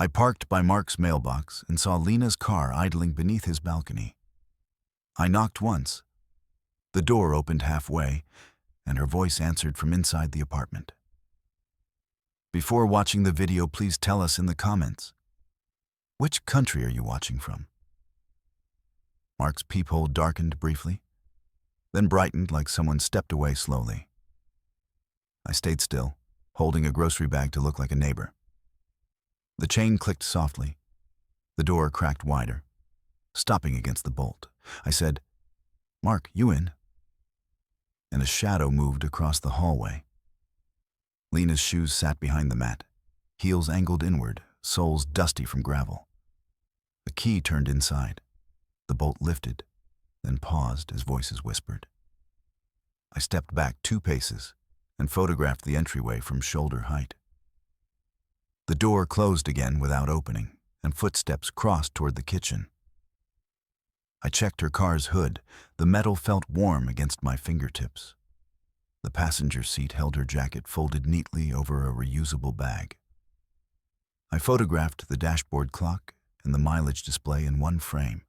I parked by Mark's mailbox and saw Lena's car idling beneath his balcony. I knocked once. The door opened halfway, and her voice answered from inside the apartment. Before watching the video, please tell us in the comments, which country are you watching from? Mark's peephole darkened briefly, then brightened like someone stepped away slowly. I stayed still, holding a grocery bag to look like a neighbor. The chain clicked softly. The door cracked wider, stopping against the bolt. I said, "Mark, you in?" And a shadow moved across the hallway. Lena's shoes sat behind the mat, heels angled inward, soles dusty from gravel. The key turned inside. The bolt lifted, then paused as voices whispered. I stepped back 2 paces and photographed the entryway from shoulder height. The door closed again without opening, and footsteps crossed toward the kitchen. I checked her car's hood. The metal felt warm against my fingertips. The passenger seat held her jacket folded neatly over a reusable bag. I photographed the dashboard clock and the mileage display in one frame.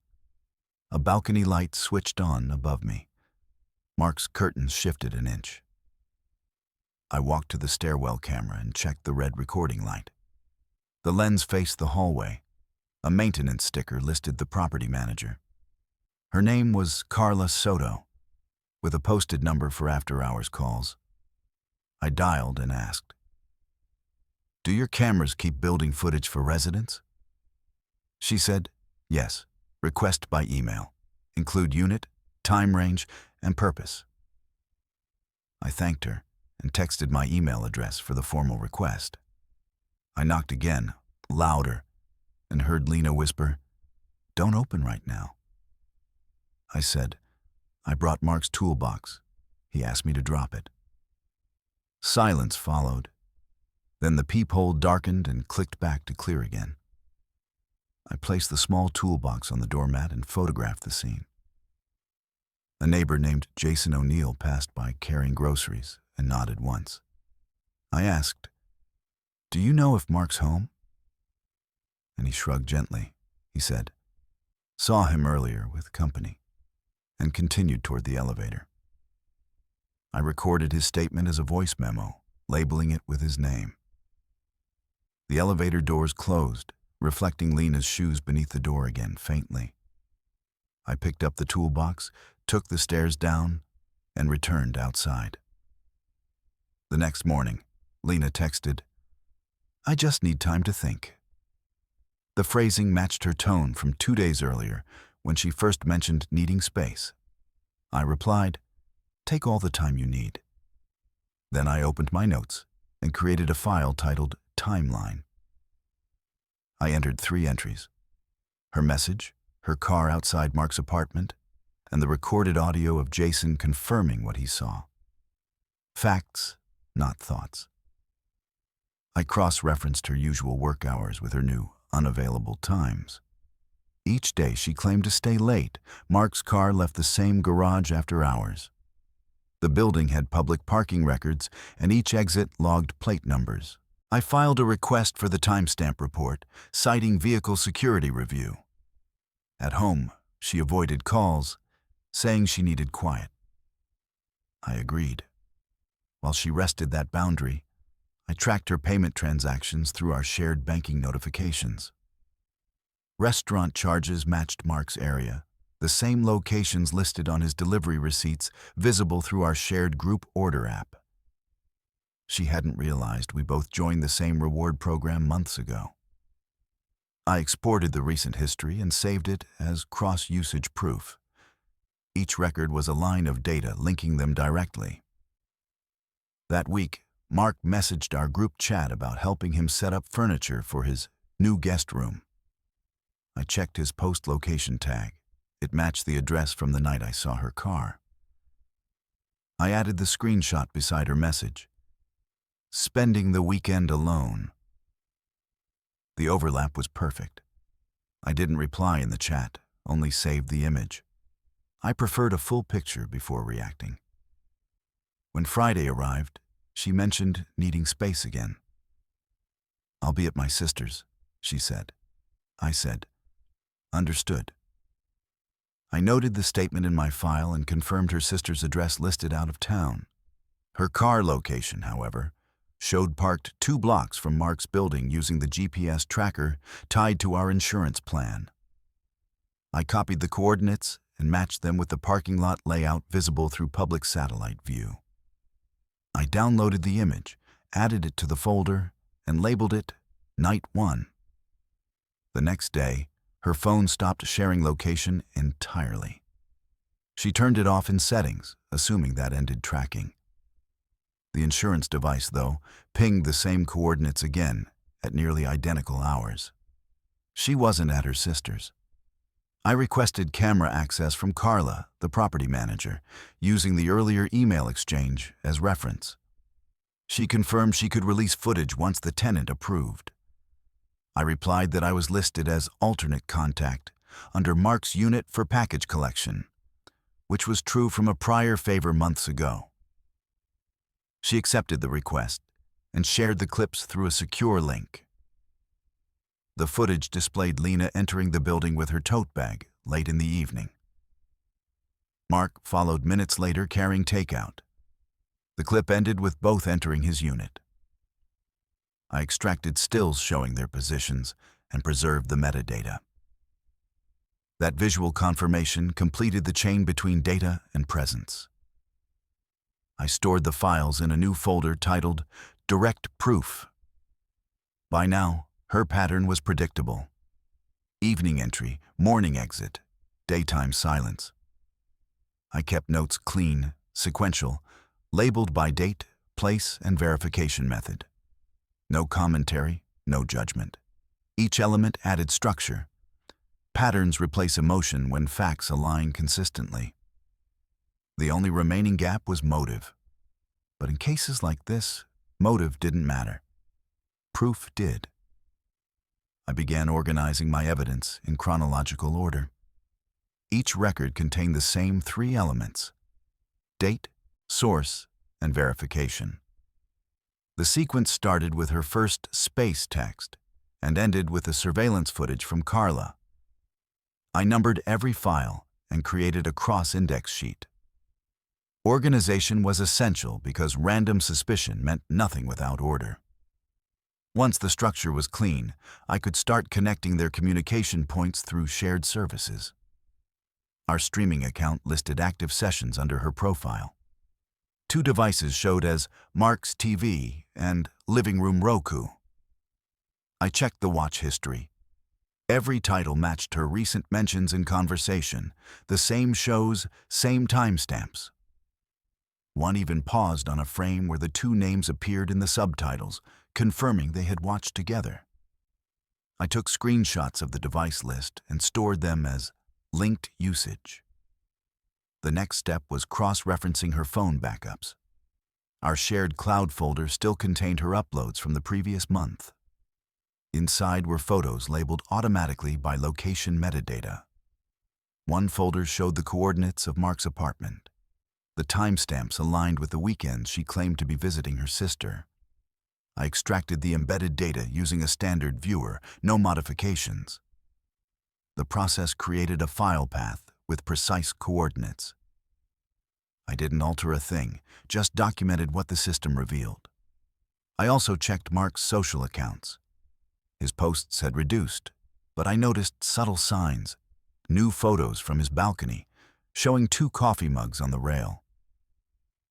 A balcony light switched on above me. Mark's curtains shifted an inch. I walked to the stairwell camera and checked the red recording light. The lens faced the hallway. A maintenance sticker listed the property manager. Her name was Carla Soto, with a posted number for after-hours calls. I dialed and asked, "Do your cameras keep building footage for residents?" She said, "Yes. Request by email. Include unit, time range, and purpose." I thanked her and texted my email address for the formal request. I knocked again, louder, and heard Lena whisper, "Don't open right now." I said, "I brought Mark's toolbox. He asked me to drop it." Silence followed. Then the peephole darkened and clicked back to clear again. I placed the small toolbox on the doormat and photographed the scene. A neighbor named Jason O'Neill passed by carrying groceries and nodded once. I asked, "Do you know if Mark's home?" And he shrugged gently. He said, "Saw him earlier with company," and continued toward the elevator. I recorded his statement as a voice memo, labeling it with his name. The elevator doors closed, reflecting Lena's shoes beneath the door again faintly. I picked up the toolbox, took the stairs down, and returned outside. The next morning, Lena texted, "I just need time to think." The phrasing matched her tone from 2 days earlier when she first mentioned needing space. I replied, "Take all the time you need." Then I opened my notes and created a file titled Timeline. I entered 3 entries: her message, her car outside Mark's apartment, and the recorded audio of Jason confirming what he saw. Facts, not thoughts. I cross-referenced her usual work hours with her new unavailable times. Each day she claimed to stay late. Mark's car left the same garage after hours. The building had public parking records, and each exit logged plate numbers. I filed a request for the timestamp report, citing vehicle security review. At home, she avoided calls, saying she needed quiet. I agreed. While she rested that boundary, I tracked her payment transactions through our shared banking notifications. Restaurant charges matched Mark's area, the same locations listed on his delivery receipts visible through our shared group order app. She hadn't realized we both joined the same reward program months ago. I exported the recent history and saved it as cross-usage proof. Each record was a line of data linking them directly. That week, Mark messaged our group chat about helping him set up furniture for his new guest room. I checked his post location tag. It matched the address from the night I saw her car. I added the screenshot beside her message. "Spending the weekend alone." The overlap was perfect. I didn't reply in the chat, only saved the image. I preferred a full picture before reacting. When Friday arrived, she mentioned needing space again. "I'll be at my sister's," she said. I said, "Understood." I noted the statement in my file and confirmed her sister's address listed out of town. Her car location, however, showed parked 2 blocks from Mark's building using the GPS tracker tied to our insurance plan. I copied the coordinates and matched them with the parking lot layout visible through public satellite view. I downloaded the image, added it to the folder, and labeled it Night 1. The next day, her phone stopped sharing location entirely. She turned it off in settings, assuming that ended tracking. The insurance device, though, pinged the same coordinates again at nearly identical hours. She wasn't at her sister's. I requested camera access from Carla, the property manager, using the earlier email exchange as reference. She confirmed she could release footage once the tenant approved. I replied that I was listed as alternate contact under Mark's unit for package collection, which was true from a prior favor months ago. She accepted the request and shared the clips through a secure link. The footage displayed Lena entering the building with her tote bag late in the evening. Mark followed minutes later carrying takeout. The clip ended with both entering his unit. I extracted stills showing their positions and preserved the metadata. That visual confirmation completed the chain between data and presence. I stored the files in a new folder titled Direct Proof. By now, her pattern was predictable. Evening entry, morning exit, daytime silence. I kept notes clean, sequential, labeled by date, place, and verification method. No commentary, no judgment. Each element added structure. Patterns replace emotion when facts align consistently. The only remaining gap was motive. But in cases like this, motive didn't matter. Proof did. I began organizing my evidence in chronological order. Each record contained the same 3 elements: date, source, and verification. The sequence started with her first space text and ended with the surveillance footage from Carla. I numbered every file and created a cross-index sheet. Organization was essential because random suspicion meant nothing without order. Once the structure was clean, I could start connecting their communication points through shared services. Our streaming account listed active sessions under her profile. 2 devices showed as Mark's TV and Living Room Roku. I checked the watch history. Every title matched her recent mentions in conversation, the same shows, same timestamps. One even paused on a frame where the 2 names appeared in the subtitles, confirming they had watched together. I took screenshots of the device list and stored them as linked usage. The next step was cross-referencing her phone backups. Our shared cloud folder still contained her uploads from the previous month. Inside were photos labeled automatically by location metadata. One folder showed the coordinates of Mark's apartment. The timestamps aligned with the weekends she claimed to be visiting her sister. I extracted the embedded data using a standard viewer, no modifications. The process created a file path with precise coordinates. I didn't alter a thing, just documented what the system revealed. I also checked Mark's social accounts. His posts had reduced, but I noticed subtle signs, new photos from his balcony, showing 2 coffee mugs on the rail.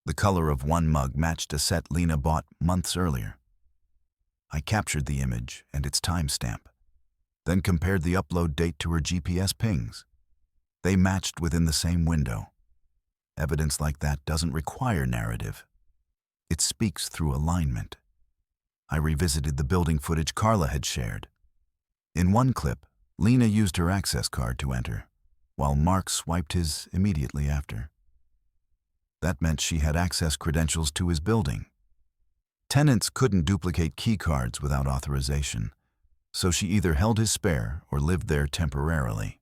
The color of one mug matched a set Lena bought months earlier. I captured the image and its timestamp, then compared the upload date to her GPS pings. They matched within the same window. Evidence like that doesn't require narrative. It speaks through alignment. I revisited the building footage Carla had shared. In one clip, Lena used her access card to enter, while Mark swiped his immediately after. That meant she had access credentials to his building. Tenants couldn't duplicate key cards without authorization, so she either held his spare or lived there temporarily.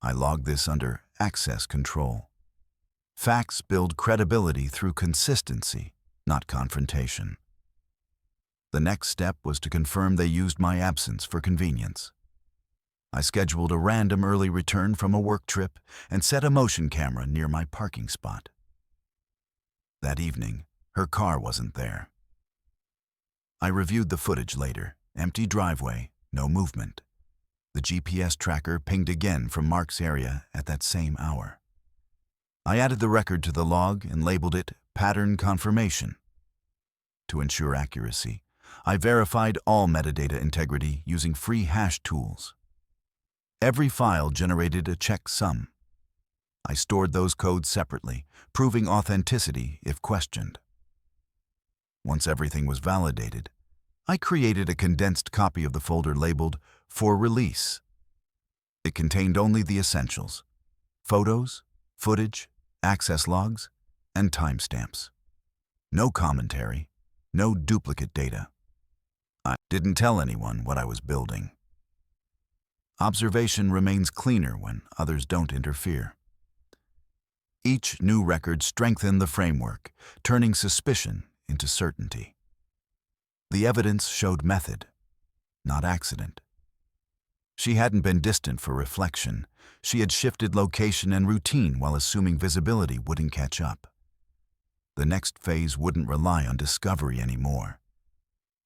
I logged this under access control. Facts build credibility through consistency, not confrontation. The next step was to confirm they used my absence for convenience. I scheduled a random early return from a work trip and set a motion camera near my parking spot. That evening, her car wasn't there. I reviewed the footage later. Empty driveway, no movement. The GPS tracker pinged again from Mark's area at that same hour. I added the record to the log and labeled it Pattern Confirmation. To ensure accuracy, I verified all metadata integrity using free hash tools. Every file generated a checksum. I stored those codes separately, proving authenticity if questioned. Once everything was validated, I created a condensed copy of the folder labeled For Release. It contained only the essentials: photos, footage, access logs, and timestamps. No commentary, no duplicate data. I didn't tell anyone what I was building. Observation remains cleaner when others don't interfere. Each new record strengthened the framework, turning suspicion into certainty. The evidence showed method, not accident. She hadn't been distant for reflection. She had shifted location and routine while assuming visibility wouldn't catch up. The next phase wouldn't rely on discovery anymore.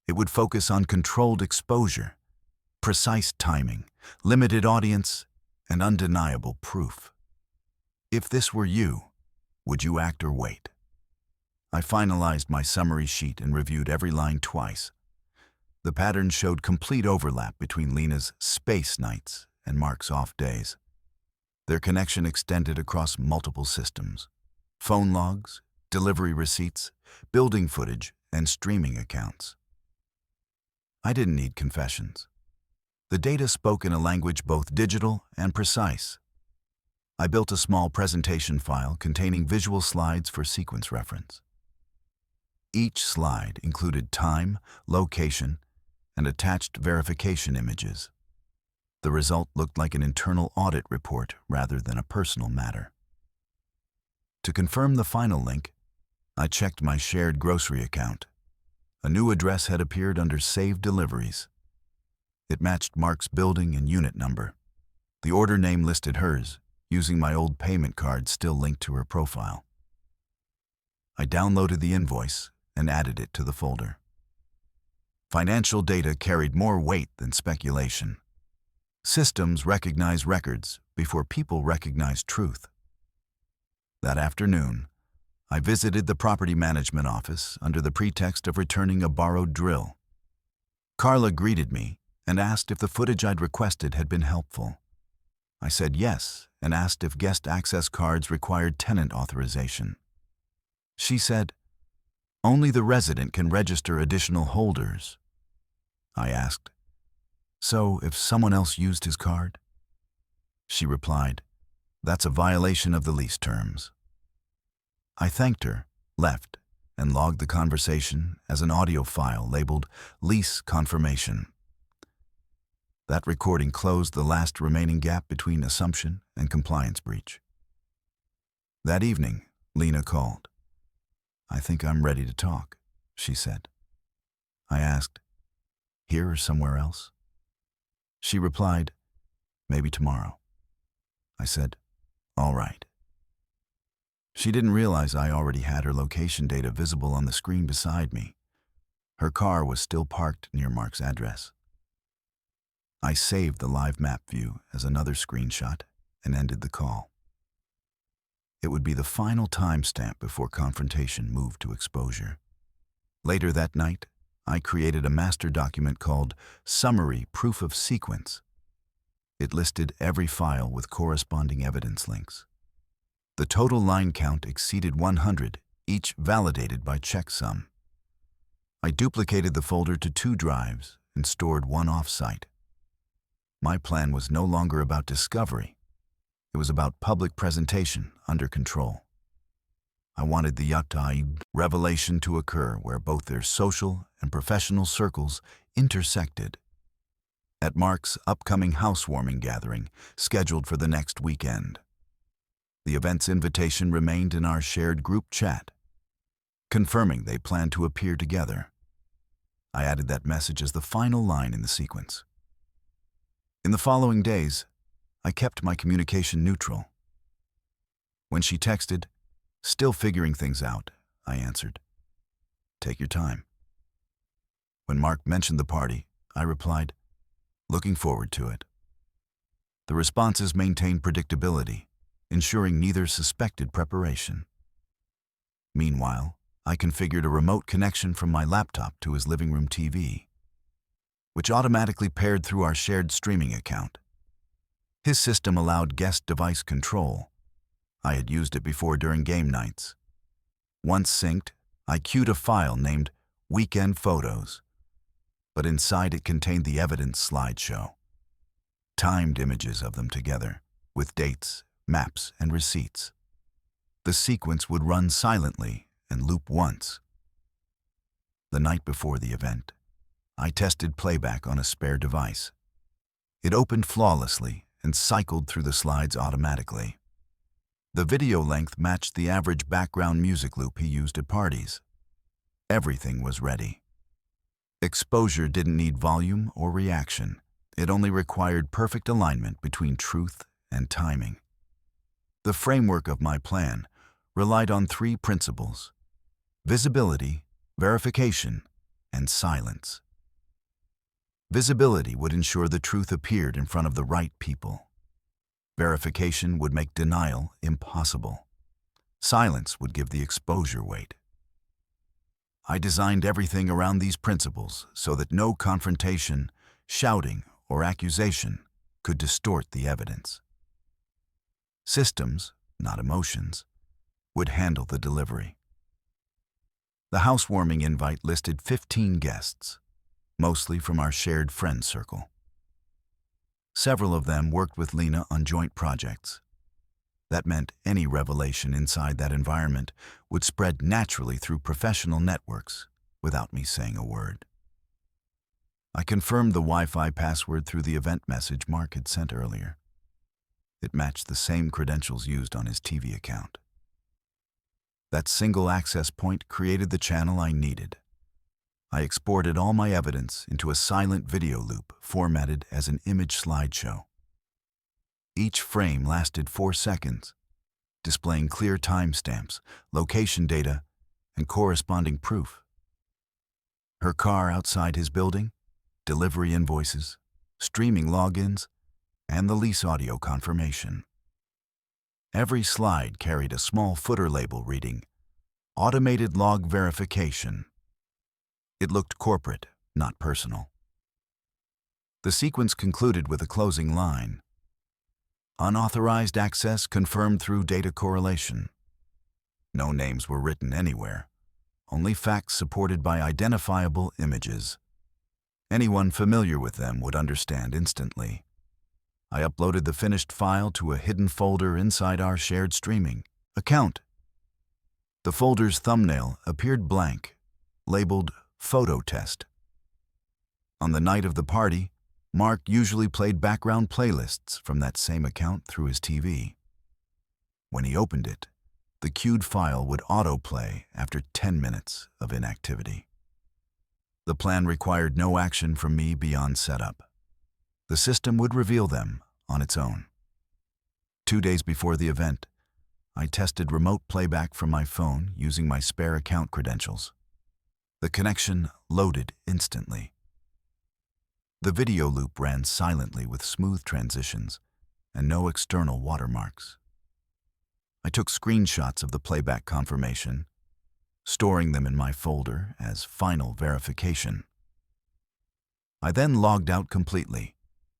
It would focus on controlled exposure, precise timing, limited audience, and undeniable proof. If this were you, would you act or wait? I finalized my summary sheet and reviewed every line twice. The pattern showed complete overlap between Lena's space nights and Mark's off days. Their connection extended across multiple systems: phone logs, delivery receipts, building footage, and streaming accounts. I didn't need confessions. The data spoke in a language both digital and precise. I built a small presentation file containing visual slides for sequence reference. Each slide included time, location, and attached verification images. The result looked like an internal audit report rather than a personal matter. To confirm the final link, I checked my shared grocery account. A new address had appeared under Saved Deliveries. It matched Mark's building and unit number. The order name listed hers, using my old payment card still linked to her profile. I downloaded the invoice and added it to the folder. Financial data carried more weight than speculation. Systems recognize records before people recognize truth. That afternoon, I visited the property management office under the pretext of returning a borrowed drill. Carla greeted me and asked if the footage I'd requested had been helpful. I said yes and asked if guest access cards required tenant authorization. She said, "Only the resident can register additional holders." I asked, "So if someone else used his card?" She replied, "That's a violation of the lease terms." I thanked her, left, and logged the conversation as an audio file labeled Lease Confirmation. That recording closed the last remaining gap between assumption and compliance breach. That evening, Lena called. "I think I'm ready to talk," she said. I asked, "Here or somewhere else?" She replied, "Maybe tomorrow." I said, "All right." She didn't realize I already had her location data visible on the screen beside me. Her car was still parked near Mark's address. I saved the live map view as another screenshot and ended the call. It would be the final timestamp before confrontation moved to exposure. Later that night, I created a master document called Summary Proof of Sequence. It listed every file with corresponding evidence links. The total line count exceeded 100, each validated by checksum. I duplicated the folder to 2 drives and stored one off-site. My plan was no longer about discovery. It was about public presentation under control. I wanted the Yatai revelation to occur where both their social and professional circles intersected. At Mark's upcoming housewarming gathering, scheduled for the next weekend. The event's invitation remained in our shared group chat, confirming they planned to appear together. I added that message as the final line in the sequence. In the following days, I kept my communication neutral. When she texted, "Still figuring things out," I answered, "Take your time." When Mark mentioned the party, I replied, "Looking forward to it." The responses maintained predictability, ensuring neither suspected preparation. Meanwhile, I configured a remote connection from my laptop to his living room TV, which automatically paired through our shared streaming account. His system allowed guest device control. I had used it before during game nights. Once synced, I queued a file named Weekend Photos, but inside it contained the evidence slideshow. Timed images of them together, with dates, maps, and receipts. The sequence would run silently and loop once. The night before the event, I tested playback on a spare device. It opened flawlessly and cycled through the slides automatically. The video length matched the average background music loop he used at parties. Everything was ready. Exposure didn't need volume or reaction. It only required perfect alignment between truth and timing. The framework of my plan relied on 3 principles: visibility, verification, and silence. Visibility would ensure the truth appeared in front of the right people. Verification would make denial impossible. Silence would give the exposure weight. I designed everything around these principles so that no confrontation, shouting, or accusation could distort the evidence. Systems, not emotions, would handle the delivery. The housewarming invite listed 15 guests, mostly from our shared friend circle. Several of them worked with Lena on joint projects. That meant any revelation inside that environment would spread naturally through professional networks without me saying a word. I confirmed the Wi-Fi password through the event message Mark had sent earlier. It matched the same credentials used on his TV account. That single access point created the channel I needed. I exported all my evidence into a silent video loop formatted as an image slideshow. Each frame lasted 4 seconds, displaying clear timestamps, location data, and corresponding proof. Her car outside his building, delivery invoices, streaming logins, and the lease audio confirmation. Every slide carried a small footer label reading, "Automated Log Verification." It looked corporate, not personal. The sequence concluded with a closing line. Unauthorized access confirmed through data correlation. No names were written anywhere, only facts supported by identifiable images. Anyone familiar with them would understand instantly. I uploaded the finished file to a hidden folder inside our shared streaming account. The folder's thumbnail appeared blank, labeled Photo Test. On the night of the party, Mark usually played background playlists from that same account through his TV. When he opened it, the queued file would autoplay after 10 minutes of inactivity. The plan required no action from me beyond setup. The system would reveal them on its own. 2 days before the event, I tested remote playback from my phone using my spare account credentials. The connection loaded instantly. The video loop ran silently with smooth transitions and no external watermarks. I took screenshots of the playback confirmation, storing them in my folder as final verification. I then logged out completely,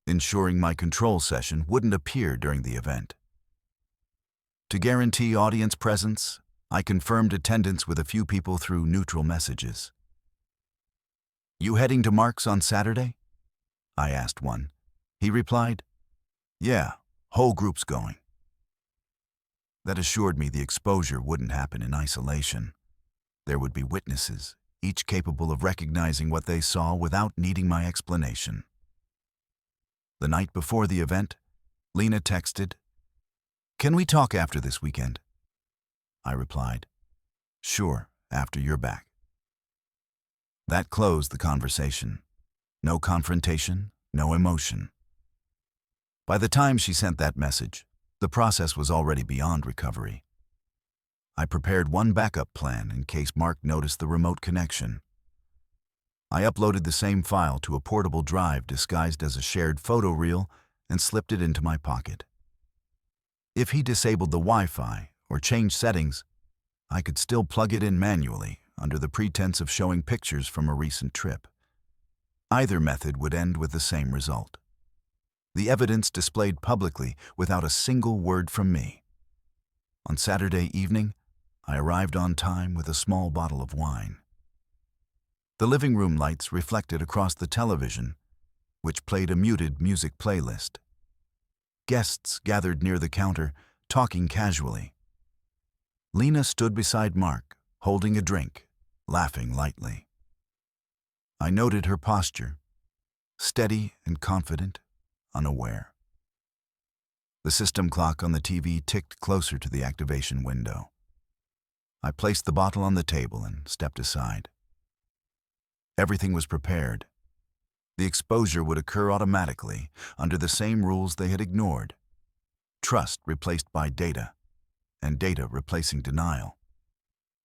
ensuring my control session wouldn't appear during the event. To guarantee audience presence, I confirmed attendance with a few people through neutral messages. "You heading to Mark's on Saturday?" I asked one. He replied, "Yeah, whole group's going." That assured me the exposure wouldn't happen in isolation. There would be witnesses, each capable of recognizing what they saw without needing my explanation. The night before the event, Lena texted, "Can we talk after this weekend?" I replied, "Sure, after you're back." That closed the conversation. No confrontation, no emotion. By the time she sent that message, the process was already beyond recovery. I prepared one backup plan in case Mark noticed the remote connection. I uploaded the same file to a portable drive disguised as a shared photo reel and slipped it into my pocket. If he disabled the Wi-Fi or changed settings, I could still plug it in manually under the pretense of showing pictures from a recent trip. Either method would end with the same result. The evidence displayed publicly without a single word from me. On Saturday evening, I arrived on time with a small bottle of wine. The living room lights reflected across the television, which played a muted music playlist. Guests gathered near the counter, talking casually. Lena stood beside Mark, holding a drink, laughing lightly. I noted her posture, steady and confident, unaware. The system clock on the TV ticked closer to the activation window. I placed the bottle on the table and stepped aside. Everything was prepared. The exposure would occur automatically, under the same rules they had ignored. Trust replaced by data, and data replacing denial.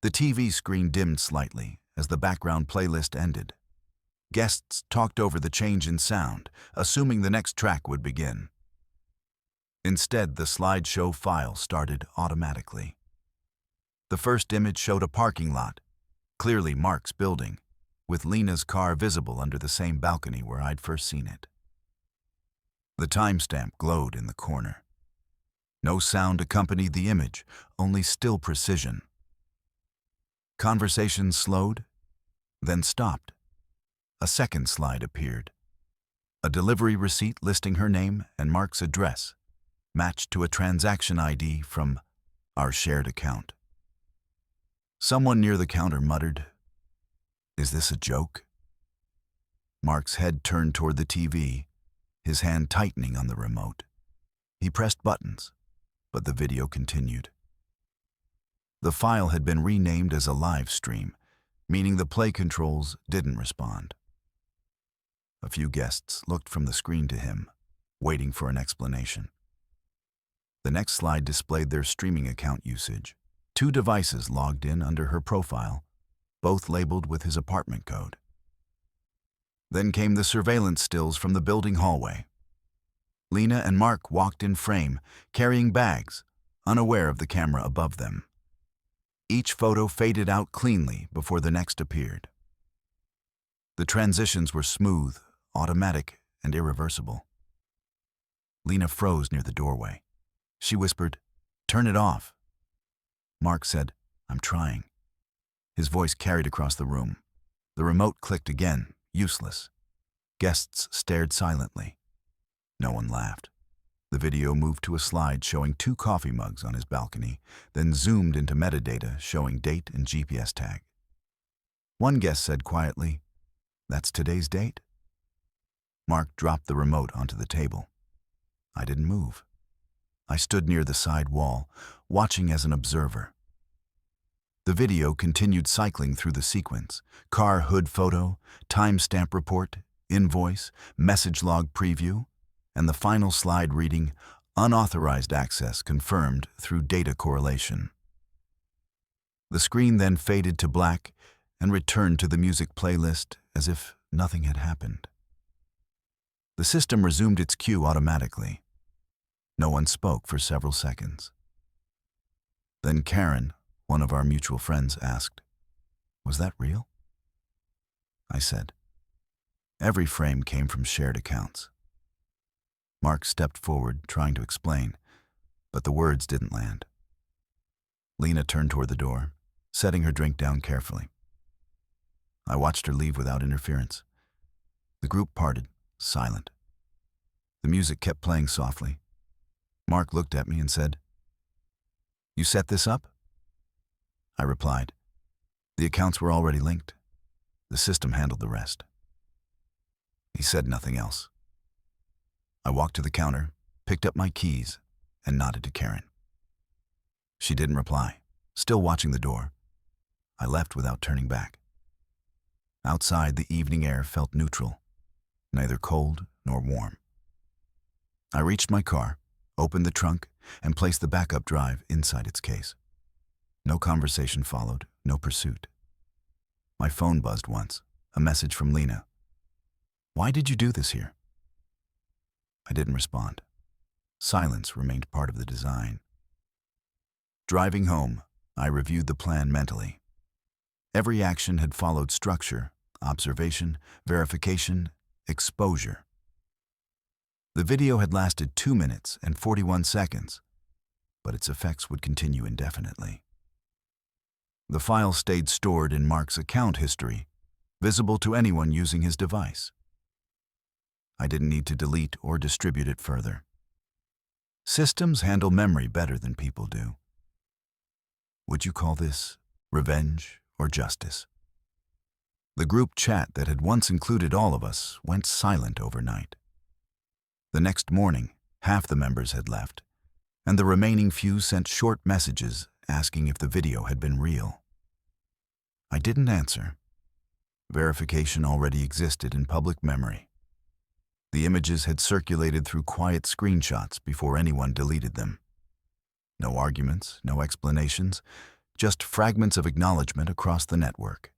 The TV screen dimmed slightly as the background playlist ended. Guests talked over the change in sound, assuming the next track would begin. Instead, the slideshow file started automatically. The first image showed a parking lot, clearly Mark's building, with Lena's car visible under the same balcony where I'd first seen it. The timestamp glowed in the corner. No sound accompanied the image, only still precision. Conversation slowed, then stopped. A second slide appeared. A delivery receipt listing her name and Mark's address, matched to a transaction ID from our shared account. Someone near the counter muttered, "Is this a joke?" Mark's head turned toward the TV, his hand tightening on the remote. He pressed buttons, but the video continued. The file had been renamed as a live stream, meaning the play controls didn't respond. A few guests looked from the screen to him, waiting for an explanation. The next slide displayed their streaming account usage. 2 devices logged in under her profile, both labeled with his apartment code. Then came the surveillance stills from the building hallway. Lena and Mark walked in frame, carrying bags, unaware of the camera above them. Each photo faded out cleanly before the next appeared. The transitions were smooth, automatic, and irreversible. Lena froze near the doorway. She whispered, "Turn it off." Mark said, "I'm trying." His voice carried across the room. The remote clicked again, useless. Guests stared silently. No one laughed. The video moved to a slide showing 2 coffee mugs on his balcony, then zoomed into metadata showing date and GPS tag. One guest said quietly, "That's today's date?" Mark dropped the remote onto the table. I didn't move. I stood near the side wall, watching as an observer. The video continued cycling through the sequence: car hood photo, timestamp report, invoice, message log preview, and the final slide reading, "Unauthorized access confirmed through data correlation." The screen then faded to black and returned to the music playlist as if nothing had happened. The system resumed its queue automatically. No one spoke for several seconds. Then Karen, one of our mutual friends, asked, "Was that real?" I said, "Every frame came from shared accounts." Mark stepped forward, trying to explain, but the words didn't land. Lena turned toward the door, setting her drink down carefully. I watched her leave without interference. The group parted, silent. The music kept playing softly. Mark looked at me and said, "You set this up?" I replied, "The accounts were already linked. The system handled the rest." He said nothing else. I walked to the counter, picked up my keys, and nodded to Karen. She didn't reply, still watching the door. I left without turning back. Outside, the evening air felt neutral, neither cold nor warm. I reached my car, opened the trunk, and placed the backup drive inside its case. No conversation followed, no pursuit. My phone buzzed once, a message from Lena. "Why did you do this here?" I didn't respond. Silence remained part of the design. Driving home, I reviewed the plan mentally. Every action had followed structure: observation, verification, exposure. The video had lasted 2 minutes and 41 seconds, but its effects would continue indefinitely. The file stayed stored in Mark's account history, visible to anyone using his device. I didn't need to delete or distribute it further. Systems handle memory better than people do. Would you call this revenge or justice? The group chat that had once included all of us went silent overnight. The next morning, half the members had left, and the remaining few sent short messages asking if the video had been real. I didn't answer. Verification already existed in public memory. The images had circulated through quiet screenshots before anyone deleted them. No arguments, no explanations, just fragments of acknowledgement across the network.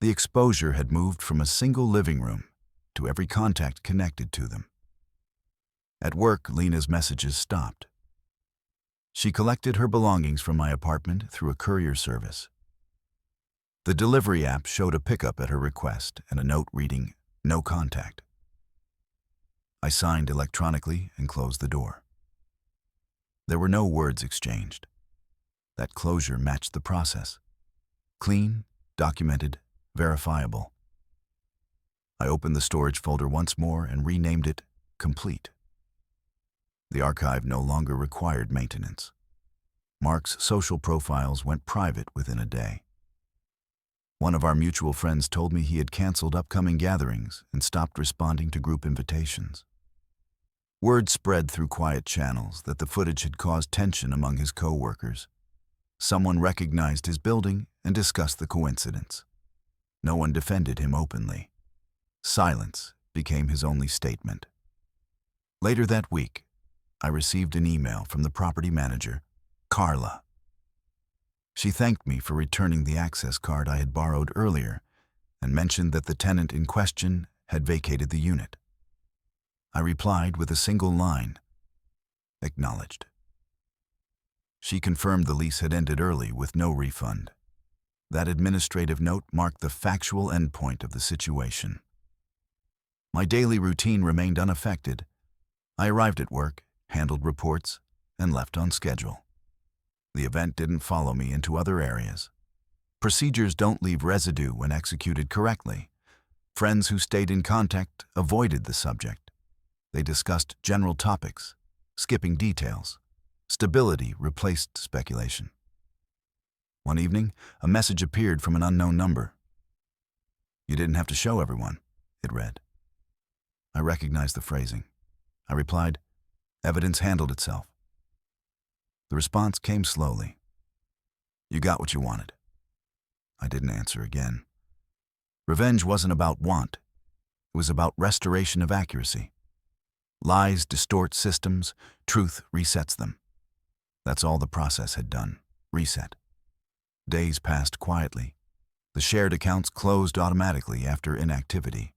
The exposure had moved from a single living room to every contact connected to them. At work, Lena's messages stopped. She collected her belongings from my apartment through a courier service. The delivery app showed a pickup at her request and a note reading, "No contact." I signed electronically and closed the door. There were no words exchanged. That closure matched the process. Clean, documented, verifiable. I opened the storage folder once more and renamed it Complete. The archive no longer required maintenance. Mark's social profiles went private within a day. One of our mutual friends told me he had canceled upcoming gatherings and stopped responding to group invitations. Word spread through quiet channels that the footage had caused tension among his co-workers. Someone recognized his building and discussed the coincidence. No one defended him openly. Silence became his only statement. Later that week, I received an email from the property manager, Carla. She thanked me for returning the access card I had borrowed earlier and mentioned that the tenant in question had vacated the unit. I replied with a single line, "Acknowledged." She confirmed the lease had ended early with no refund. That administrative note marked the factual endpoint of the situation. My daily routine remained unaffected. I arrived at work, handled reports, and left on schedule. The event didn't follow me into other areas. Procedures don't leave residue when executed correctly. Friends who stayed in contact avoided the subject. They discussed general topics, skipping details. Stability replaced speculation. One evening, a message appeared from an unknown number. "You didn't have to show everyone," it read. I recognized the phrasing. I replied, "Evidence handled itself." The response came slowly. "You got what you wanted." I didn't answer again. Revenge wasn't about want. It was about restoration of accuracy. Lies distort systems, truth resets them. That's all the process had done, reset. Days passed quietly. The shared accounts closed automatically after inactivity.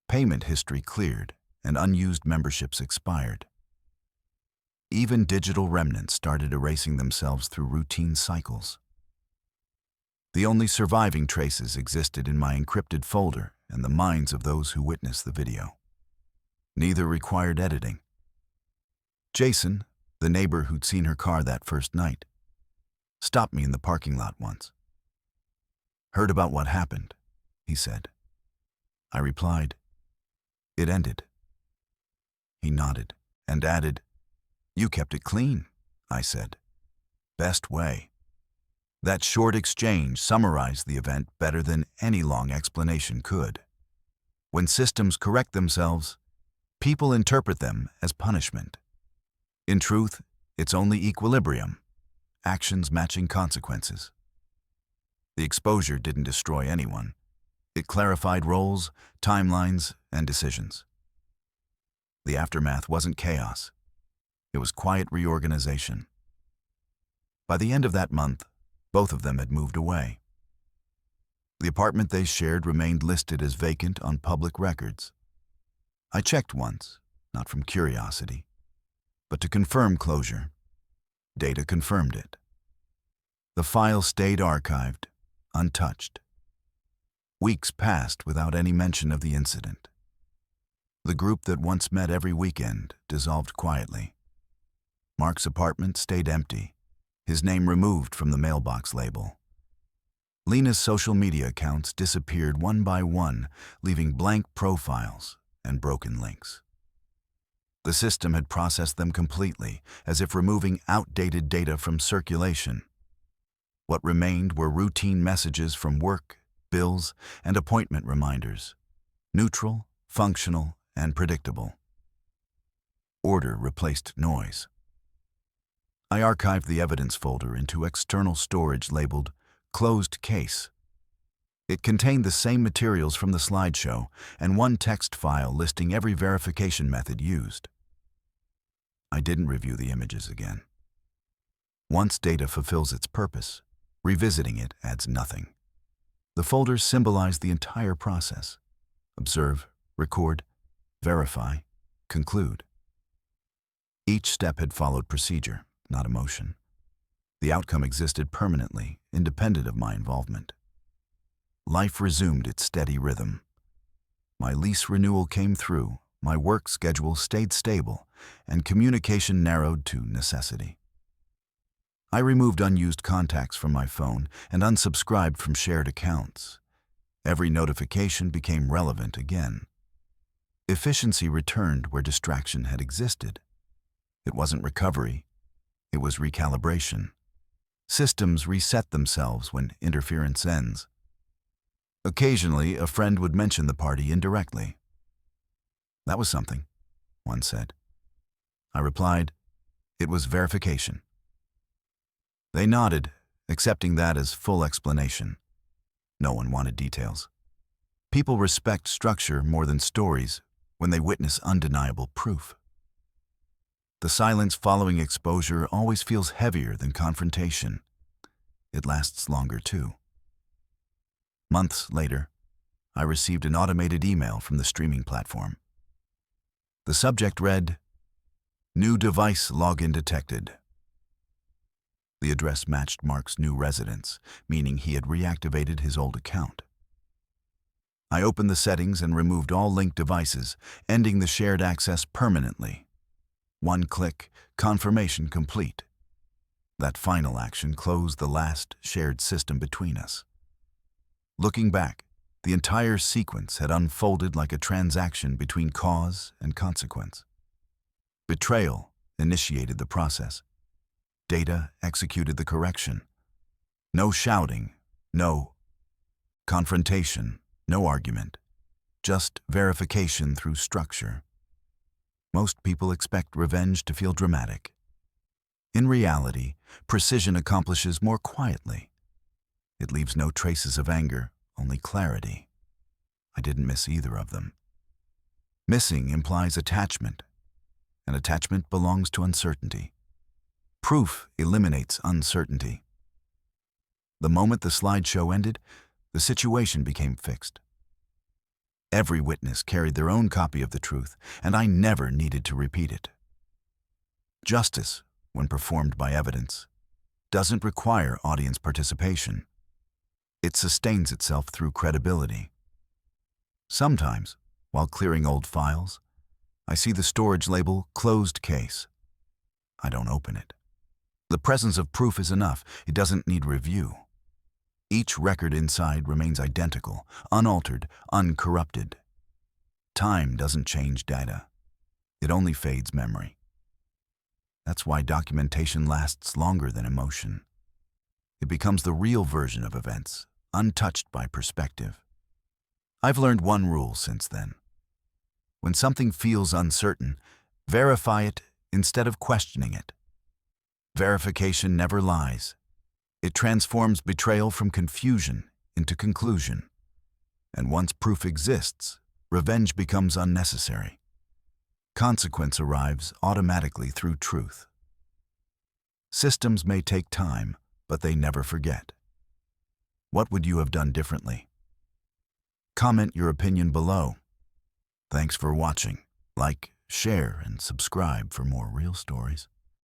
Payment history cleared, and unused memberships expired. Even digital remnants started erasing themselves through routine cycles. The only surviving traces existed in my encrypted folder and the minds of those who witnessed the video. Neither required editing. Jason, the neighbor who'd seen her car that first night, stopped me in the parking lot once. "Heard about what happened," he said. I replied, "It ended." He nodded and added, "You kept it clean," I said. "Best way." That short exchange summarized the event better than any long explanation could. When systems correct themselves, people interpret them as punishment. In truth, it's only equilibrium, actions matching consequences. The exposure didn't destroy anyone. It clarified roles, timelines, and decisions. The aftermath wasn't chaos. It was quiet reorganization. By the end of that month, both of them had moved away. The apartment they shared remained listed as vacant on public records. I checked once, not from curiosity, but to confirm closure. Data confirmed it. The file stayed archived, untouched. Weeks passed without any mention of the incident. The group that once met every weekend dissolved quietly. Mark's apartment stayed empty, his name removed from the mailbox label. Lena's social media accounts disappeared one by one, leaving blank profiles and broken links. The system had processed them completely, as if removing outdated data from circulation. What remained were routine messages from work, bills, and appointment reminders, neutral, functional, and predictable. Order replaced noise. I archived the evidence folder into external storage labeled Closed Case. It contained the same materials from the slideshow and one text file listing every verification method used. I didn't review the images again. Once data fulfills its purpose, revisiting it adds nothing. The folders symbolize the entire process. Observe, record, verify, conclude. Each step had followed procedure, not emotion. The outcome existed permanently, independent of my involvement. Life resumed its steady rhythm. My lease renewal came through, my work schedule stayed stable, and communication narrowed to necessity. I removed unused contacts from my phone and unsubscribed from shared accounts. Every notification became relevant again. Efficiency returned where distraction had existed. It wasn't recovery, it was recalibration. Systems reset themselves when interference ends. Occasionally, a friend would mention the party indirectly. "That was something," one said. I replied, "It was verification." They nodded, accepting that as full explanation. No one wanted details. People respect structure more than stories when they witness undeniable proof. The silence following exposure always feels heavier than confrontation. It lasts longer too. Months later, I received an automated email from the streaming platform. The subject read, "New device login detected." The address matched Mark's new residence, meaning he had reactivated his old account. I opened the settings and removed all linked devices, ending the shared access permanently. One click, confirmation complete. That final action closed the last shared system between us. Looking back, the entire sequence had unfolded like a transaction between cause and consequence. Betrayal initiated the process. Data executed the correction. No shouting, no confrontation, no argument, just verification through structure. Most people expect revenge to feel dramatic. In reality, precision accomplishes more quietly. It leaves no traces of anger, only clarity. I didn't miss either of them. Missing implies attachment, and attachment belongs to uncertainty. Proof eliminates uncertainty. The moment the slideshow ended, the situation became fixed. Every witness carried their own copy of the truth, and I never needed to repeat it. Justice, when performed by evidence, doesn't require audience participation. It sustains itself through credibility. Sometimes, while clearing old files, I see the storage label "Closed Case." I don't open it. The presence of proof is enough. It doesn't need review. Each record inside remains identical, unaltered, uncorrupted. Time doesn't change data. It only fades memory. That's why documentation lasts longer than emotion. It becomes the real version of events, untouched by perspective. I've learned one rule since then. When something feels uncertain, verify it instead of questioning it. Verification never lies. It transforms betrayal from confusion into conclusion. And once proof exists, revenge becomes unnecessary. Consequence arrives automatically through truth. Systems may take time, but they never forget. What would you have done differently? Comment your opinion below. Thanks for watching. Like, share, and subscribe for more real stories.